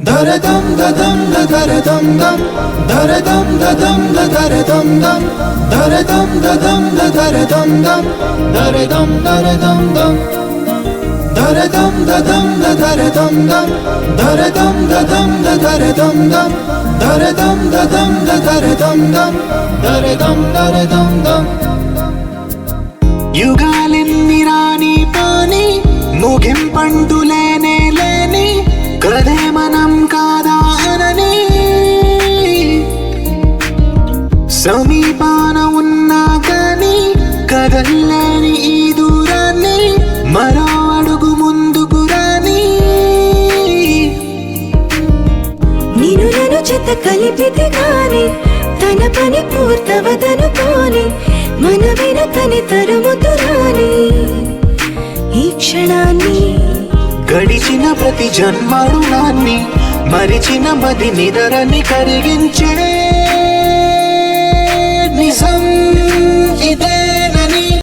దరదం దదం దరదం దం దరదం దదం దరదం దం దరదం దదం దరదం దం దరదం దరదం దం దరదం దదం దరదం దం దరదం దదం దరదం దం దరదం దదం దరదం దం దరదం దరదం దం యుగాలెన్ని రాని పాని ముగింపంటూ లేనే లేని కదే మనం కాదా అనని సమీపాన ఉన్నా కానీ కదల్లేని ఈ దూరాన్ని మరో అడుగు ముందుకు రాని నిన్ను నన్ను చెత్త కలిపితే గాని తన పని పూర్తవదనుకోని మన వెనకని తరుముతురాని ఈ క్షణాన్ని గడిచిన ప్రతి జన్మరుణాన్ని మరిచిన మది నిదరని కరిగించే